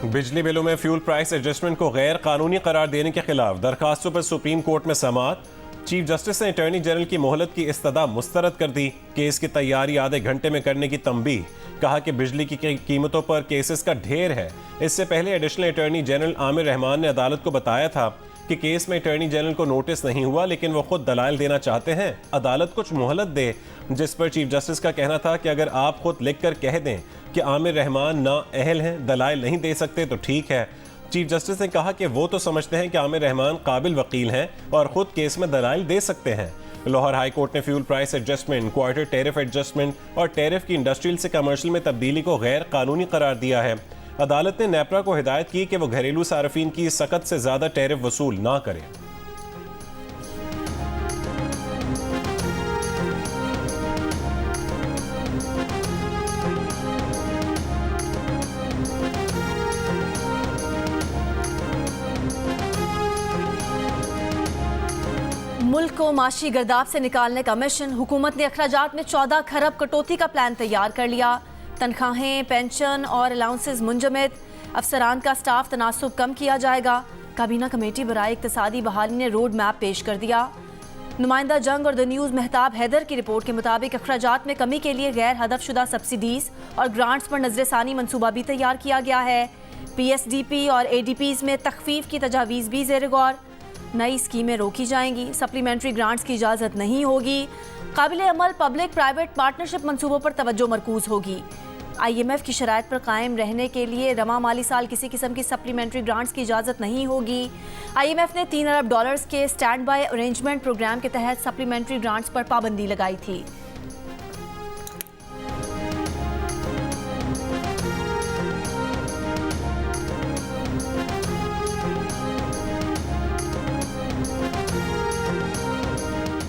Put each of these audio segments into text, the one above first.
बिजली बिलों में फ्यूल प्राइस एडजस्टमेंट को गैर कानूनी करार देने के खिलाफ दरखास्तों पर सुप्रीम कोर्ट में समाअत। चीफ जस्टिस ने अटॉर्नी जनरल की मोहलत की इस्तदा मुस्तरद कर दी। केस की तैयारी आधे घंटे में करने की तंबीह। कहा कि बिजली की कीमतों पर केसेस का ढेर है। इससे पहले additional attorney general Aamir Rahman ने अदालत को बताया था कि केस में अटॉर्नी जनरल को नोटिस नहीं हुआ, लेकिन वो खुद दलाइल देना चाहते हैं, अदालत कुछ मोहलत दे। जिस पर चीफ जस्टिस का कहना था कि अगर आप खुद लिख कर कह दें कि आमिर रहमान ना अहल हैं, दलाइल नहीं दे सकते तो ठीक है। चीफ जस्टिस ने कहा कि वो तो समझते हैं कि आमिर रहमान काबिल वकील हैं और खुद केस में दलाइल दे सकते हैं। लाहौर हाई कोर्ट ने fuel price adjustment, quarter tariff adjustment और टैरिफ की इंडस्ट्रियल से कमर्शियल में तब्दीली को गैर कानूनी करार दिया है। अदालत ने नेपरा को हिदायत की कि वो घरेलू सार्फिन की सख्त से ज्यादा टैरिफ वसूल ना करे। मुल्क को माशी गर्दाब से निकालने का मिशन। हुकूमत ने अखराजात में 14 खरब कटौती का प्लान तैयार कर लिया। तनख्वाहें, पेंशन और अलाउंसेस मुंजमद। अफसरान का स्टाफ तनासुब कम किया जाएगा। काबीना कमेटी बराए इक्तसादी बहाली ने रोड मैप पेश कर दिया। नुमाइंदा जंग और द न्यूज़ मेहताब हैदर की रिपोर्ट के मुताबिक अखराजात में कमी के लिए गैर हदफशुदा सब्सिडीज और ग्रांट्स पर नजरसानी मनसूबा भी तैयार किया गया है। PSDP और ADPs में तखफीफ की तजावीज़ भी ज़ेर गौर। नई स्कीमें रोकी जाएंगी। सप्लीमेंट्री ग्रांट्स की इजाज़त नहीं होगी। काबिल अमल पब्लिक प्राइवेट पार्टनरशिप मंसूबों पर तवज्जो मरकूज होगी। IMF की शराइत पर कायम रहने के लिए रवा माली साल किसी किस्म की सप्लीमेंट्री ग्रांट्स की इजाज़त नहीं होगी। IMF ने $3 अरब के स्टैंड बाय अरेंजमेंट प्रोग्राम के तहत सप्लीमेंट्री ग्रांट्स पर पाबंदी लगाई थी।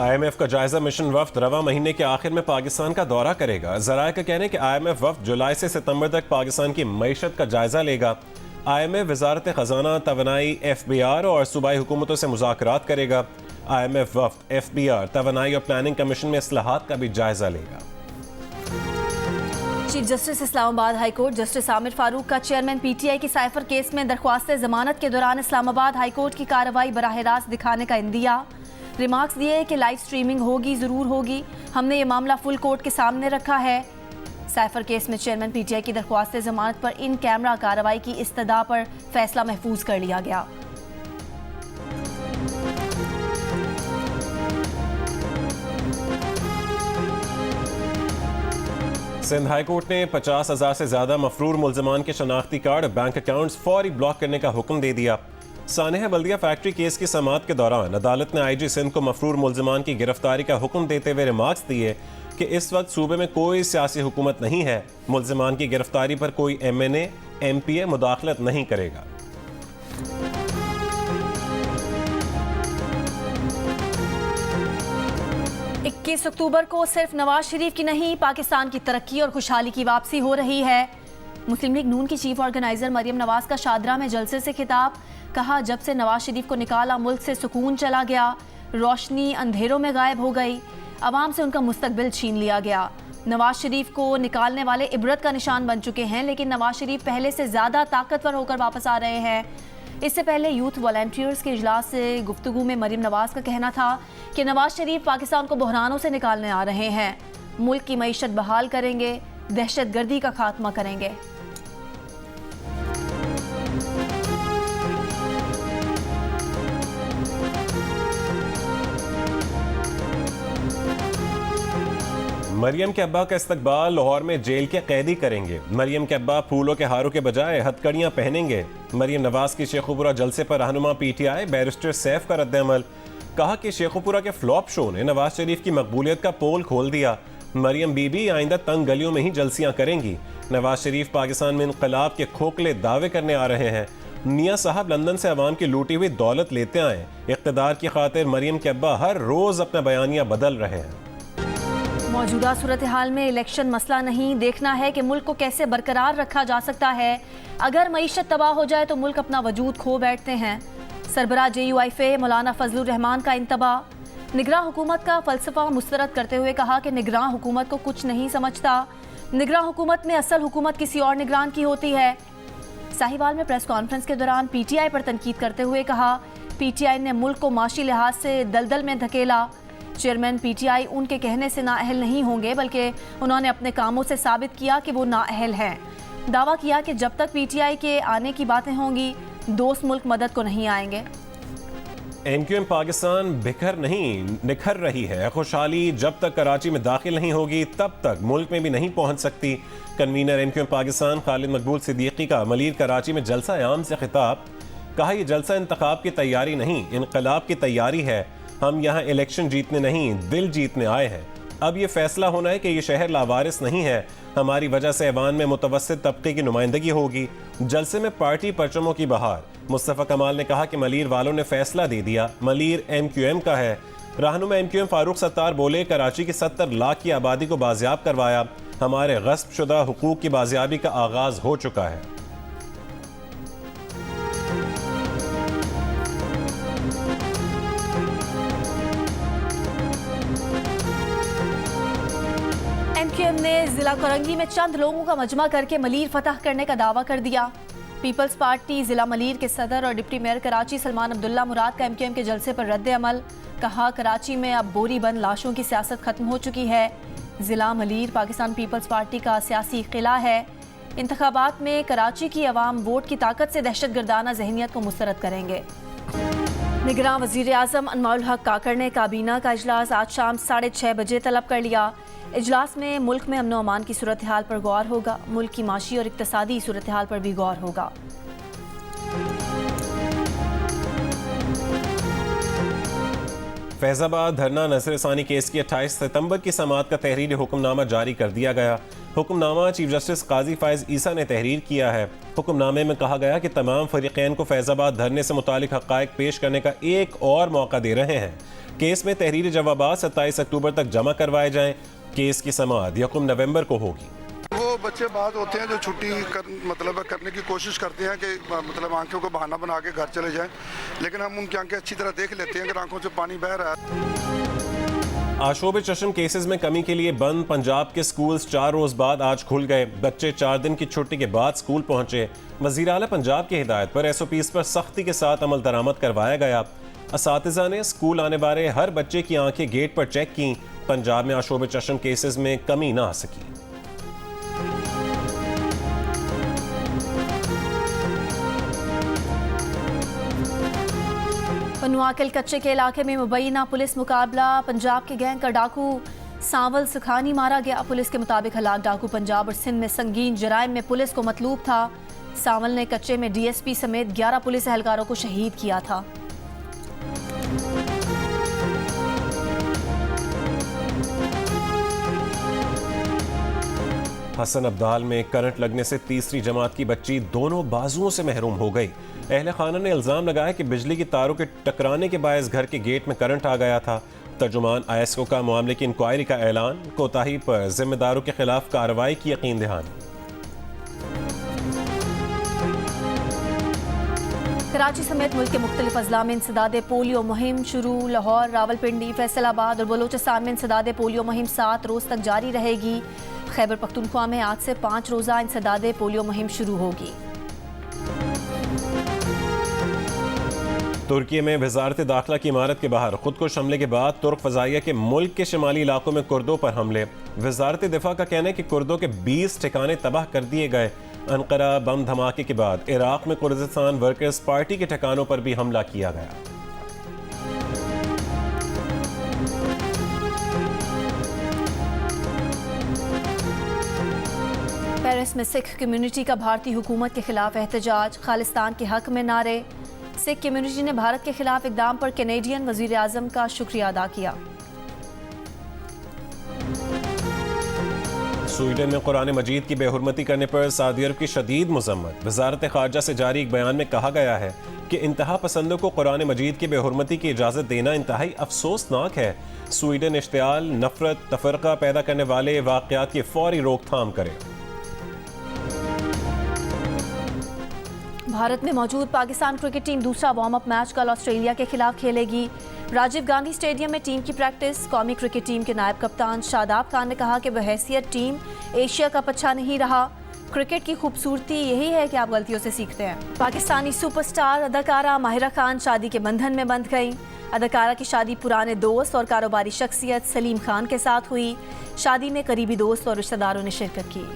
IMF का जायजा मिशन वफ्द रवा महीने के आखिर में पाकिस्तान का दौरा करेगा। ज़राए का कहना है कि IMF वफ्द जुलाई से सितंबर तक पाकिस्तान की मईशत का जायजा लेगा। IMF वजारत खजाना, तवानाई, FBR और सूबाई हुकूमतों से मुज़ाकरात करेगा। IMF वफ्द FBR, तवानाई और प्लानिंग कमीशन में इस्लाहात का भी जायजा लेगा। Chief justice Islamabad high court justice Aamir Farooq का चेयरमैन PTI की साइफर केस में दरख्वास्त जमानत के दौरान इस्लामाबाद हाई कोर्ट की कार्रवाई बराह रास्त दिखाने का इंदिया। रिमार्क्स दिए कि लाइव स्ट्रीमिंग होगी, ज़रूर होगी। हमने ये मामला फुल कोर्ट के सामने रखा है। साइफर केस में चेयरमैन PTI की दरख्वास्त जमानत पर इन कैमरा कार्रवाई की इस्तदा पर फैसला महफूज कर लिया गया। सिंध हाई कोर्ट ने 50,000 से ज्यादा मफरूर मुल्ज़मान के शनाख्ती कार्ड, बैंक अकाउंट्स फौरी ब्लॉक करने का हुक्म दे दिया। सानेह बल्दिया फैक्ट्री केस की समाअत के दौरान अदालत ने IG सिंध को मफरूर मुल्ज़मान की गिरफ्तारी का हुक्म देते हुए रिमार्क्स दिए कि इस वक्त सूबे में कोई सियासी हुकूमत नहीं है। मुल्ज़मान की गिरफ्तारी पर कोई MNA, MPA मुदाखलत नहीं करेगा। इक्कीस अक्टूबर को सिर्फ नवाज शरीफ की नहीं, पाकिस्तान की तरक्की और खुशहाली की वापसी हो रही है। मुस्लिम लीग नून की चीफ ऑर्गेनाइजर मरियम नवाज का शादरा में जलसे से खिताब। कहा, जब से नवाज शरीफ को निकाला मुल्क से सुकून चला गया, रोशनी अंधेरों में गायब हो गई, अवाम से उनका मुस्तकबिल छीन लिया गया। नवाज शरीफ को निकालने वाले इबरत का निशान बन चुके हैं, लेकिन नवाज शरीफ पहले से ज़्यादा ताकतवर होकर वापस आ रहे हैं। इससे पहले यूथ वॉलंटियर्स के इजलास से गुफ्तगू में मरियम नवाज का कहना था कि नवाज शरीफ पाकिस्तान को बहरानों से निकालने आ रहे हैं, मुल्क की मईशत बहाल करेंगे, दहशतगर्दी का खात्मा करेंगे। मरियम के अब्बा का इस्तकबाल लाहौर में जेल के कैदी करेंगे। मरियम के अब्बा फूलों के हारों के बजाय हथकड़ियां पहनेंगे। मरियम नवाज की शेखुपुरा जलसे पर रहनुमा PTI बैरिस्टर सैफ का रद्द-ए-अमल। कहा कि शेखुपुरा के फ्लॉप शो ने नवाज शरीफ की मकबूलियत का पोल खोल दिया। मरियम बीबी आइंदा तंग गलियों में ही जलसियां करेंगी। नवाज शरीफ पाकिस्तान में इनकलाब के खोखले दावे करने आ रहे हैं। मियां साहब लंदन से अवाम की लूटी हुई दौलत लेते आए। इक़्तिदार की खातिर मरियम के अब्बा हर रोज अपना बयानिया बदल रहे हैं। मौजूदा सूरत हाल में इलेक्शन मसला नहीं, देखना है कि मुल्क को कैसे बरकरार रखा जा सकता है। अगर मईशत तबाह हो जाए तो मुल्क अपना वजूद खो बैठते हैं। सरबराह JUIFA मौलाना फजलुर रहमान का इंतबाह। निगरां हुकूमत का फलसफा मुस्तरद करते हुए कहा कि निगरां हुकूमत को कुछ नहीं समझता। निगरां हुकूमत में असल हुकूमत किसी और निगरान की होती है। साहिवाल में प्रेस कॉन्फ्रेंस के दौरान पीटीआई पर तनकीद करते हुए कहा, पीटीआई ने मुल्क को माशी लिहाज से दलदल में धकेला। चेयरमैन पीटीआई उनके कहने से नाअहल नहीं होंगे, बल्कि उन्होंने अपने कामों से साबित किया कि वो नाअहल हैं। दावा किया कि जब तक पीटीआई के आने की बातें होंगी, दोस्त मुल्क मदद को नहीं आएंगे। एमक्यूएम पाकिस्तान बिखर नहीं निखर रही है। खुशहाली जब तक कराची में दाखिल नहीं होगी तब तक मुल्क में भी नहीं पहुंच सकती। कन्वीनर एमक्यूएम पाकिस्तान खालिद मकबूल सिद्दीकी का मलीर कराची में जलसा आम से खिताब। कहा, यह जलसा इंतखाब की तैयारी नहीं, इनकलाब की तैयारी है। हम यहाँ इलेक्शन जीतने नहीं, दिल जीतने आए हैं। अब ये फैसला होना है कि ये शहर लावारिस नहीं है। हमारी वजह से ऐवान में मुतवस्सित तबके की नुमाइंदगी होगी। जलसे में पार्टी परचमों की बहार। मुस्तफ़ा कमाल ने कहा कि मलीर वालों ने फैसला दे दिया, मलीर एमक्यूएम का है। रहनुमा एमक्यूएम फारूक सत्तार बोले, कराची की 70 लाख की आबादी को बाजियाब करवाया। हमारे गस्ब शुदा हुकूक की बाजियाबी का आगाज हो चुका है। एमक्यूएम ने जिला कोरंगी में चंद लोगों का मजमा करके मलीर फतह करने का दावा कर दिया। पीपल्स पार्टी जिला मलीर के सदर और डिप्टी मेयर कराची सलमान अब्दुल्ला मुराद का एमक्यूएम के जलसे पर रद्द अमल। कहा, कराची में अब बोरी बंद लाशों की सियासत खत्म हो चुकी है। जिला मलीर पाकिस्तान पीपल्स पार्टी का सियासी किला है। इंतखाबात में कराची की अवाम वोट की ताकत से दहशतगर्दाना जहनियत को मुस्तरद करेंगे। निगरान वज़ीर आज़म अनवारुल हक काकड़ ने काबीना का इजलास आज शाम 6:30 बजे तलब कर लिया। इजलास में मुल्क में अमन अमान की सूरत हाल पर गौर होगा। मुल्क की माशी और इक्तसादी सूरत हाल पर भी गौर होगा। फैजाबाद धरना नजरसानी केस की 28 सितंबर की समाअत का तहरीरी हुक्मनामा जारी कर दिया गया। हुक्मनामा चीफ जस्टिस काजी फायज ईसा ने तहरीर किया है। हुक्मनामे में कहा गया कि तमाम फरीकैन को फैजाबाद धरने से मुतालिक हक़ाइक़ पेश करने का एक और मौका दे रहे हैं। केस में तहरीरी जवाबात 27 अक्टूबर तक जमा करवाए जाएं। केस की समाअत 1 नवंबर को होगी। वो बच्चे बात होते हैं जो छुट्टी करने की कोशिश करते हैं कि आंखों को बहाना बना के घर चले जाएं, लेकिन हम उनकी आंखें अच्छी तरह देख लेते हैं कि आंखों से पानी बह रहा है। आशोब चश्म केसेस में कमी के लिए बंद पंजाब के स्कूल्स 4 रोज बाद आज खुल गए। बच्चे 4 दिन की छुट्टी के बाद स्कूल पहुंचे। वज़ीर आला पंजाब की हिदायत पर SOPs पर सख्ती के साथ अमल दरामद करवाया गया। असातिज़ा ने स्कूल आने वाले हर बच्चे की आंखें गेट पर चेक की। पंजाब में आशोब चश्म केसेस में कमी ना आ सकी। पनुआकल कच्चे के इलाके में मुबैना पुलिस मुकाबला। पंजाब के गैंग का डाकू सांवल सुखानी मारा गया। पुलिस के मुताबिक हलाक डाकू पंजाब और सिंध में संगीन जराइम में पुलिस को मतलूब था। सांवल ने कच्चे में DSP समेत 11 पुलिस एहलकारों को शहीद किया था। हसन अब्दाल में करंट लगने से तीसरी जमात की बच्ची दोनों बाजुओं से महरूम हो गई। अहले खाना ने इल्जाम लगाया कि बिजली की तारों के टकराने के बायस घर के गेट में करंट आ गया था। तर्जुमान ISO का मामले की इंक्वायरी का ऐलान। कोताही पर जिम्मेदारों के खिलाफ कार्रवाई की यकीन दहानी। कराची समेत मुल्क के मुख्तलिफ अजला में इंसदाद पोलियो मुहिम शुरू। लाहौर, रावलपिंडी, फैसलाबाद और बलोचिस्तान में इंसदाद पोलियो मुहिम 7 रोज तक जारी रहेगी। खैबर पख्तूनख्वा में आज से 5 रोज़ा इंसदाद पोलियो मुहिम शुरू होगी। तुर्की में वजारत दाखिला की इमारत के बाहर खुदकुश हमले के बाद तुर्क फजाइया के मुल्क के शिमाली इलाकों में कुर्दों पर हमले। वजारत दिफा का कहना है कि कुर्दों के 20 ठिकाने तबाह कर दिए गए। अनकरा बम धमाके के बाद इराक में कुर्दिस्तान वर्कर्स पार्टी के ठिकानों पर भी हमला किया गया। पेरिस में सिख कम्युनिटी का भारतीय हुकूमत के खिलाफ एहतजाज। खालिस्तान के हक में नारे। सिख कम्युनिटी ने भारत के खिलाफ इकदाम पर कैनेडियन वजीर आजम का शुक्रिया अदा किया। स्वीडन में कुरान मजीद की बेहुरमती करने पर सऊदी अरब की शदीद मजम्मत। वजारत खारजा से जारी एक बयान में कहा गया है कि इंतहा पसंदों को कुरान मजीद की बेहुरमती की इजाज़त देना इंतहाई अफसोसनाक है। स्वीडन इश्तियाल, नफरत, तफरका पैदा करने वाले वाक़यात की फौरी रोकथाम करे। भारत में मौजूद पाकिस्तान क्रिकेट टीम दूसरा वार्म अप मैच कल ऑस्ट्रेलिया के खिलाफ खेलेगी। राजीव गांधी स्टेडियम में टीम की प्रैक्टिस। कौमी क्रिकेट टीम के नायब कप्तान शादाब खान ने कहा कि बहैसियत टीम एशिया कप अच्छा नहीं रहा। क्रिकेट की खूबसूरती यही है कि आप गलतियों से सीखते हैं। पाकिस्तानी सुपरस्टार अदाकारा माहिरा खान शादी के बंधन में बंध गई। अदाकारा की शादी पुराने दोस्त और कारोबारी शख्सियत सलीम खान के साथ हुई। शादी में करीबी दोस्त और रिश्तेदारों ने शिरकत की।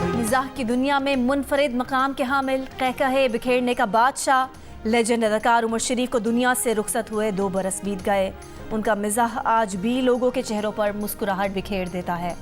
मिजाह की दुनिया में मुनफरिद मकाम के हामिल, कहकहे बिखेरने का बादशाह, लेजेंड अदाकार उमर शरीफ को दुनिया से रुखसत हुए 2 बरस बीत गए। उनका मिजाह आज भी लोगों के चेहरों पर मुस्कुराहट बिखेर देता है।